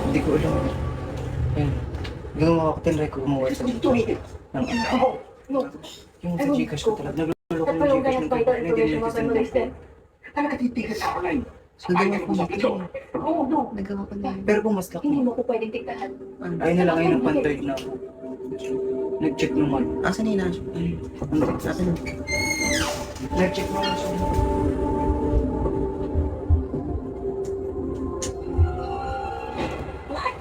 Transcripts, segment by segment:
Hindi ko alam. Ayun. Ginawa ko, tinry ko kumuha sa ng yung sa Gcash ko talaga. Nagluloko ng Gcash ng talaga. Hindi nila kasi. Talaga titigas sa online. Nagawa ko na ito. Oo, no. Nagawa ko na yun. Pero kung mas laki. Hindi mo ko pwedeng tignan. Ayun na lang ayun ang pantay na ako. Nag-check naman. Asan yung nasa? Ano? Asan yung? Nag-check naman siya. What?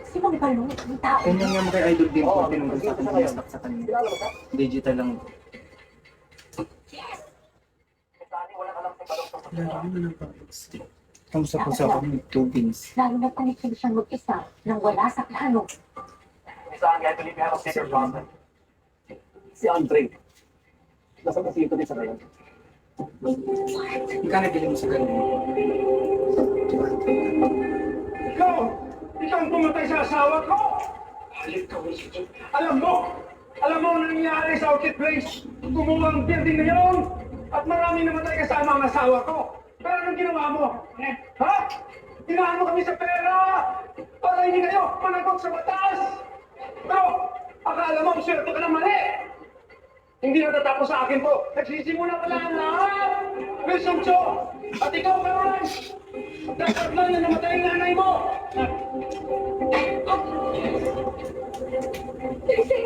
Sino may balong? Ang tao. Ganyan nga mo kay Idol din po. Tinunggal sa akin. Tinastak sa kanya. Digital lang. Lalo naman ang pagkakas. Kamusta po sa akin? 2 pins. Lalo na kung hindi siya mag-isa nang wala sa plano. Si Andre. Nasa kasito din sa ngayon. Ikaw nabili mo sa ganun. Ikaw! Ikaw ang pumatay sa asawa ko! Halit ka, Wilson. Alam mo ang nangyari sa Orchid Place. Gumawa ang building na yun. At marami namatay kasama ang asawa ko. Pero anong ginawa mo? Ha? Tinahan mo kami sa pera! Para hindi kayo managot sa batas! Pero, akala mo, swerte ka ng mali! Hindi natatapos sa akin to. Nagsisimula pa lang ang lahat! Wilson Cho! At ikaw, Caroline! Dapat lang na namatay ang nanay mo! Tracy!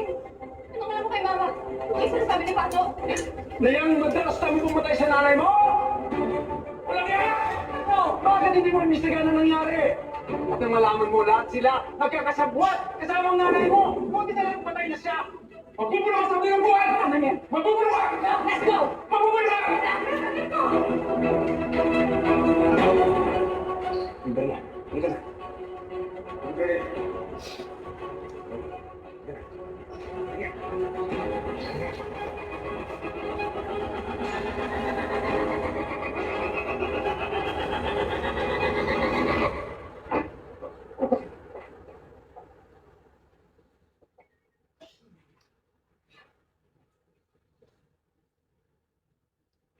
Anong alam mo kay Mama? Ano yung sinasabi ni Pato? Na yung madalas kami pumatay sa nanay mo! Walang yan! Bakit hindi mo imbestigahan ang nangyari? At nang malaman mo lahat sila, nagkakasabwat kasama ang nanay mo! Buti na lang patay na siya! Magbubulo ka sa ng buwan! Tama niya. Magbubulo ka! Let's go! Magbubulo ka! Hindi na. Hindi na. Hindi.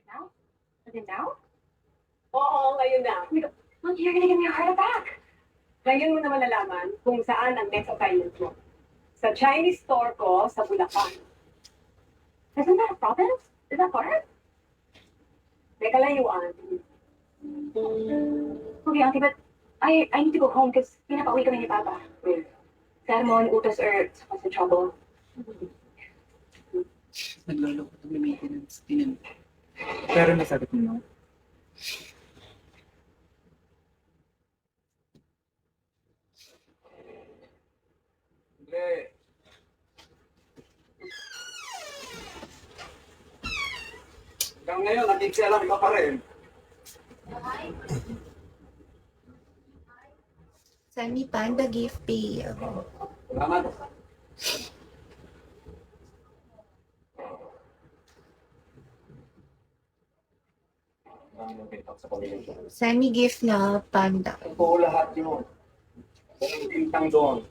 Now? Is it now? Oo, ngayon na. Mom, you're gonna give me a heart attack. Ngayon mo na malalaman kung saan ang next assignment mo. Sa Chinese store ko sa Bulacan. Isn't that a province? Is that far? May kalayuan. Okay, Auntie, but I need to go home because pinapauwi kami ni Papa. Sermon, utos, or someone's in trouble. Nagloloko ng maintenance. Tinan. Pero nasagot mo na. Hindi. Hanggang ngayon, nakikialam ka pa rin. Sunny Panda gift pay. Salamat. Sunny gift na panda. Ito lahat yun. Walang bintang doon.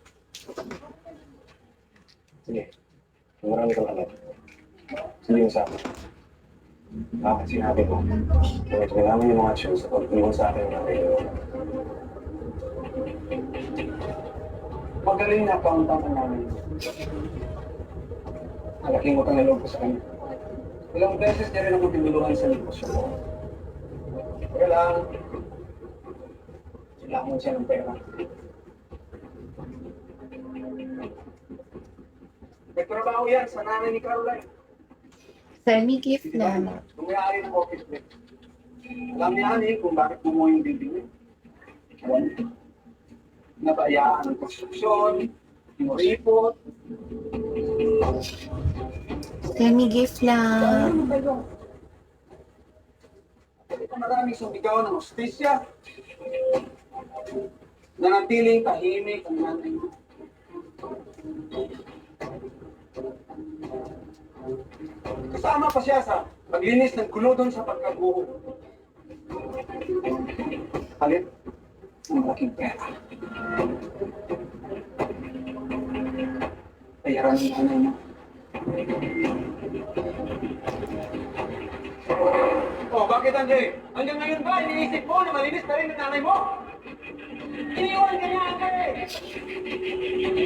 Sige. Marami kang alam. Sige sa akin. Bakit sinabi ko? Kung ito kailangan yung mga shows at pag-iwan sa akin natin. Magaling na accountant ang namin. Malaking utang na loob ko sa kanya. Ilang beses niya rin ako tinulungan sa negosyo ko. Kaya lang, kailangan siya ng pera. Nagtrabaho yan sa nanay ni Caroline. Sunny gift na. Kumayari ng office niya. Alam niya eh kung bakit bumuo yung building niya. Nabayaan ang konstruksyon, tinuripot. Sunny gift na. Ano ba yun? Maraming sumigaw ng hostisya. Nanatiling tahimik ang nanay mo. Kasama pa siya sa paglinis ng gulo doon sa pagkabuho. Palit ng malaking pera. Bayaran ng nanay mo. Oh, bakit Andre? Hanggang ngayon ba iniisip mo na malinis na rin ng nanay mo? Iniwan ka niya, ate!